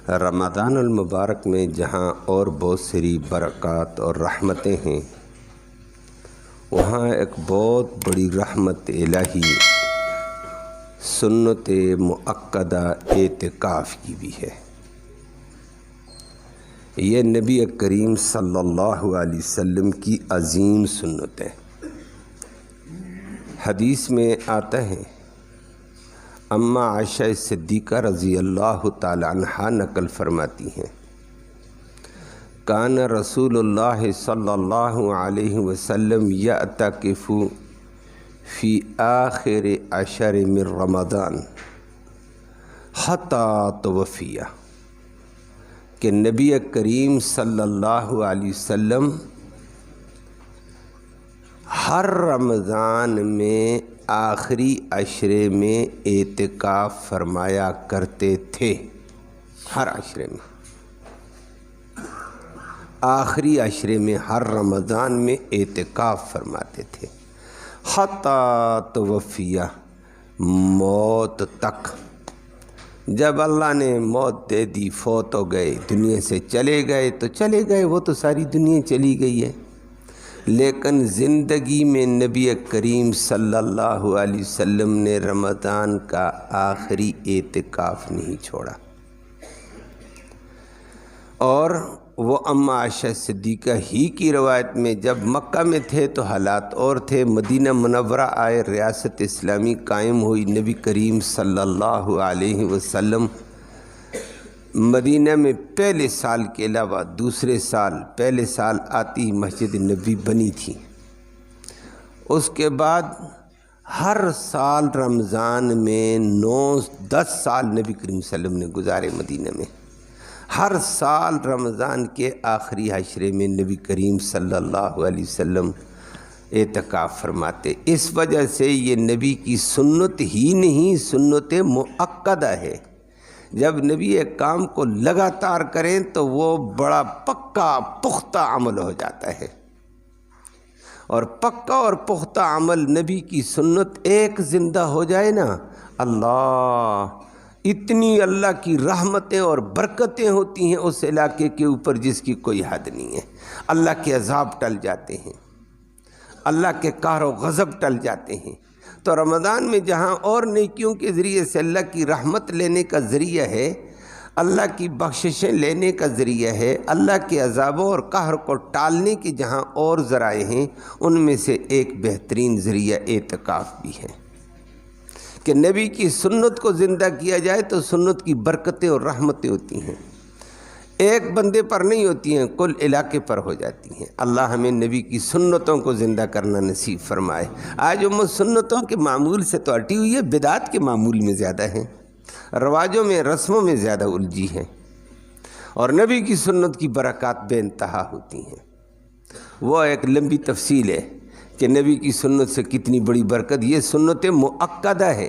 رمضان المبارک میں جہاں اور بہت ساری برکات اور رحمتیں ہیں، وہاں ایک بہت بڑی رحمت الہی سنت مؤکدہ اعتکاف کی بھی ہے۔ یہ نبی کریم صلی اللہ علیہ وسلم کی عظیم سنت ہے۔ حدیث میں آتا ہے، اماں عائشہ صدیقہ رضی اللہ تعالی عنہا نقل فرماتی ہیں، کان رسول اللہ صلی اللہ علیہ وسلم یعتکف فی آخر عشر من رمضان حتی توفیہ، کہ نبی کریم صلی اللہ علیہ وسلم ہر رمضان میں آخری عشرے میں اعتکاف فرمایا کرتے تھے۔ ہر عشرے میں، آخری عشرے میں ہر رمضان میں اعتکاف فرماتے تھے، حتی توفیہ، موت تک۔ جب اللہ نے موت دے دی، فوت ہو گئے، دنیا سے چلے گئے تو چلے گئے، وہ تو ساری دنیا چلی گئی ہے، لیکن زندگی میں نبی کریم صلی اللہ علیہ وسلم نے رمضان کا آخری اعتکاف نہیں چھوڑا۔ اور وہ اماں عائشہ صدیقہ ہی کی روایت میں، جب مکہ میں تھے تو حالات اور تھے، مدینہ منورہ آئے، ریاست اسلامی قائم ہوئی، نبی کریم صلی اللہ علیہ وسلم مدینہ میں پہلے سال کے علاوہ دوسرے سال، پہلے سال آتی مسجد نبی بنی تھی، اس کے بعد ہر سال رمضان میں 9-10 سال نبی کریم صلی اللہ علیہ وسلم نے گزارے مدینہ میں۔ ہر سال رمضان کے آخری عشرے میں نبی کریم صلی اللہ علیہ وسلم اعتکاف فرماتے۔ اس وجہ سے یہ نبی کی سنت ہی نہیں، سنت مؤکدہ ہے۔ جب نبی ایک کام کو لگاتار کریں تو وہ بڑا پکا پختہ عمل ہو جاتا ہے، اور پکا اور پختہ عمل نبی کی سنت ایک زندہ ہو جائے نا، اللہ، اتنی اللہ کی رحمتیں اور برکتیں ہوتی ہیں اس علاقے کے اوپر جس کی کوئی حد نہیں ہے۔ اللہ کے عذاب ٹل جاتے ہیں، اللہ کے قہر و غضب ٹل جاتے ہیں۔ تو رمضان میں جہاں اور نیکیوں کے ذریعے سے اللہ کی رحمت لینے کا ذریعہ ہے، اللہ کی بخششیں لینے کا ذریعہ ہے، اللہ کے عذابوں اور قہر کو ٹالنے کی جہاں اور ذرائع ہیں، ان میں سے ایک بہترین ذریعہ اعتکاف بھی ہے، کہ نبی کی سنت کو زندہ کیا جائے تو سنت کی برکتیں اور رحمتیں ہوتی ہیں، ایک بندے پر نہیں ہوتی ہیں، کل علاقے پر ہو جاتی ہیں۔ اللہ ہمیں نبی کی سنتوں کو زندہ کرنا نصیب فرمائے۔ آج امت سنتوں کے معمول سے تو ہٹی ہوئی ہے، بدعات کے معمول میں زیادہ ہیں، رواجوں میں، رسموں میں زیادہ الجھی ہیں، اور نبی کی سنت کی برکات بے انتہا ہوتی ہیں۔ وہ ایک لمبی تفصیل ہے کہ نبی کی سنت سے کتنی بڑی برکت، یہ سنت مؤکدہ ہے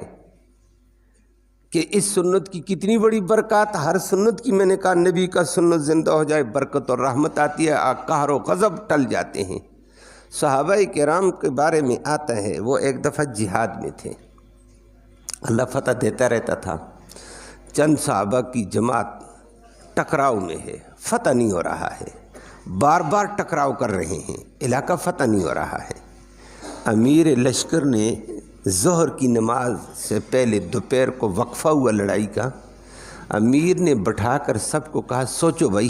کہ اس سنت کی کتنی بڑی برکات۔ ہر سنت کی، میں نے کہا، نبی کا سنت زندہ ہو جائے برکت اور رحمت آتی ہے، قہر و غضب ٹل جاتے ہیں۔ صحابہ کرام کے بارے میں آتا ہے، وہ ایک دفعہ جہاد میں تھے، اللہ فتح دیتا رہتا تھا، چند صحابہ کی جماعت ٹکراؤ میں ہے، فتح نہیں ہو رہا ہے، بار بار ٹکراؤ کر رہے ہیں، علاقہ فتح نہیں ہو رہا ہے۔ امیر لشکر نے ظہر کی نماز سے پہلے دوپہر کو وقفہ ہوا لڑائی کا، امیر نے بٹھا کر سب کو کہا، سوچو بھائی،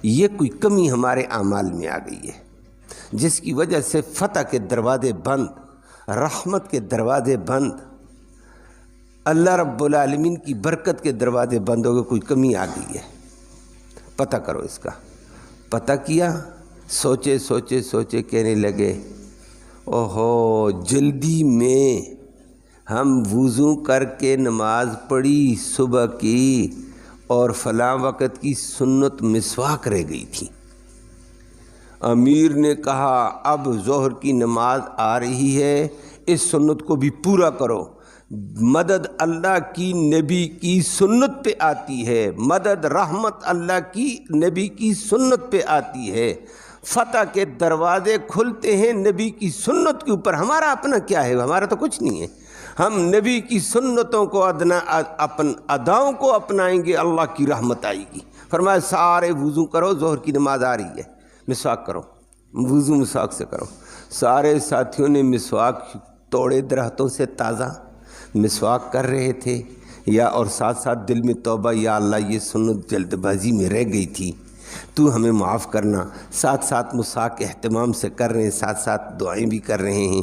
یہ کوئی کمی ہمارے اعمال میں آ گئی ہے جس کی وجہ سے فتح کے دروازے بند، رحمت کے دروازے بند، اللہ رب العالمین کی برکت کے دروازے بند ہو گئے، کوئی کمی آ گئی ہے، پتہ کرو اس کا۔ پتہ کیا، سوچے سوچے سوچے، کہنے لگے، اوہو، جلدی میں ہم وضو کر کے نماز پڑھی صبح کی، اور فلاں وقت کی سنت مسواک رہ گئی تھی۔ امیر نے کہا، اب ظہر کی نماز آ رہی ہے، اس سنت کو بھی پورا کرو۔ مدد اللہ کی نبی کی سنت پہ آتی ہے، مدد رحمت اللہ کی نبی کی سنت پہ آتی ہے، فتح کے دروازے کھلتے ہیں نبی کی سنت کے اوپر۔ ہمارا اپنا کیا ہے؟ ہمارا تو کچھ نہیں ہے، ہم نبی کی سنتوں کو اداؤں کو اپنائیں گے، اللہ کی رحمت آئے گی۔ فرمایا سارے وضو کرو، ظہر کی نماز آ رہی ہے، مسواک کرو، وضو مسواک سے کرو۔ سارے ساتھیوں نے مسواک توڑے درختوں سے تازہ مسواک کر رہے تھے، یا اور ساتھ ساتھ دل میں توبہ، یا اللہ یہ سنت جلد بازی میں رہ گئی تھی، تو ہمیں معاف کرنا۔ ساتھ ساتھ مسواک اہتمام سے کر رہے ہیں، ساتھ ساتھ دعائیں بھی کر رہے ہیں۔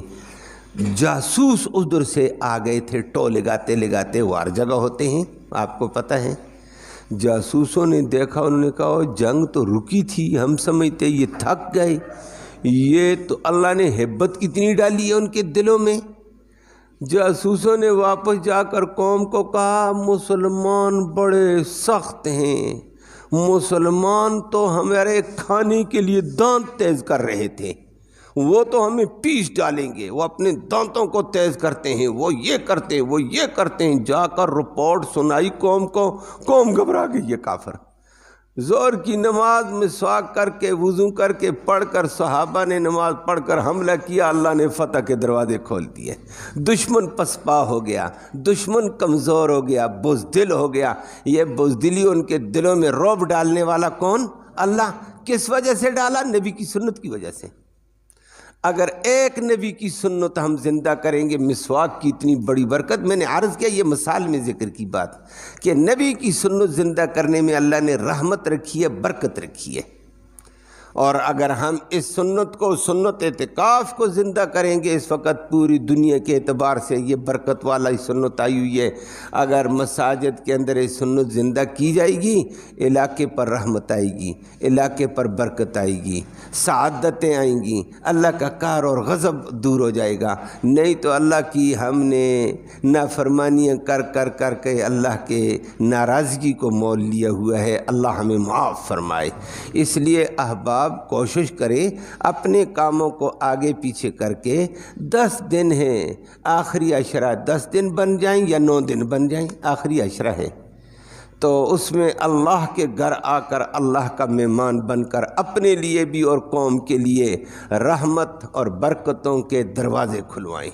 جاسوس ادھر سے آ گئے تھے، ٹو لگاتے لگاتے، وہ ہر جگہ ہوتے ہیں آپ کو پتہ ہے۔ جاسوسوں نے دیکھا، انہوں نے کہا جنگ تو رکی تھی، ہم سمجھتے یہ تھک گئے، یہ تو اللہ نے ہیبت کتنی ڈالی ہے ان کے دلوں میں۔ جاسوسوں نے واپس جا کر قوم کو کہا مسلمان بڑے سخت ہیں، مسلمان تو ہمارے کھانے کے لیے دانت تیز کر رہے تھے، وہ تو ہمیں پیس ڈالیں گے، وہ اپنے دانتوں کو تیز کرتے ہیں، وہ یہ کرتے ہیں، وہ یہ کرتے ہیں۔ جا کر رپورٹ سنائی قوم کو، قوم گھبرا گئی، یہ کافر۔ ظہر کی نماز مسواک کر کے، وضو کر کے، پڑھ کر، صحابہ نے نماز پڑھ کر حملہ کیا، اللہ نے فتح کے دروازے کھول دیے۔ دشمن پسپا ہو گیا، دشمن کمزور ہو گیا، بزدل ہو گیا۔ یہ بزدلی ان کے دلوں میں رعب ڈالنے والا کون؟ اللہ۔ کس وجہ سے ڈالا؟ نبی کی سنت کی وجہ سے۔ اگر ایک نبی کی سنت ہم زندہ کریں گے، مسواک کی اتنی بڑی برکت، میں نے عرض کیا یہ مثال میں ذکر کی بات، کہ نبی کی سنت زندہ کرنے میں اللہ نے رحمت رکھی ہے، برکت رکھی ہے۔ اور اگر ہم اس سنت کو، سنت اعتکاف کو زندہ کریں گے، اس وقت پوری دنیا کے اعتبار سے یہ برکت والا سنت آئی ہوئی ہے۔ اگر مساجد کے اندر یہ سنت زندہ کی جائے گی، علاقے پر رحمت آئے گی، علاقے پر برکت آئے گی، سعادتیں آئیں گی، اللہ کا قہر اور غضب دور ہو جائے گا۔ نہیں تو اللہ کی ہم نے نافرمانیاں کر کر کر کے اللہ کے ناراضگی کو مول لیا ہوا ہے، اللہ ہمیں معاف فرمائے۔ اس لیے احباب کوشش کرے اپنے کاموں کو آگے پیچھے کر کے، 10 دن ہیں آخری عشرہ، 10 دن بن جائیں یا 9 دن بن جائیں، آخری عشرہ ہے، تو اس میں اللہ کے گھر آ کر اللہ کا مہمان بن کر اپنے لیے بھی اور قوم کے لیے رحمت اور برکتوں کے دروازے کھلوائیں،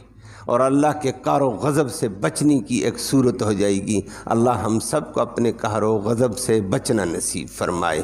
اور اللہ کے قہر و غضب سے بچنے کی ایک صورت ہو جائے گی۔ اللہ ہم سب کو اپنے قہر و غضب سے بچنا نصیب فرمائے۔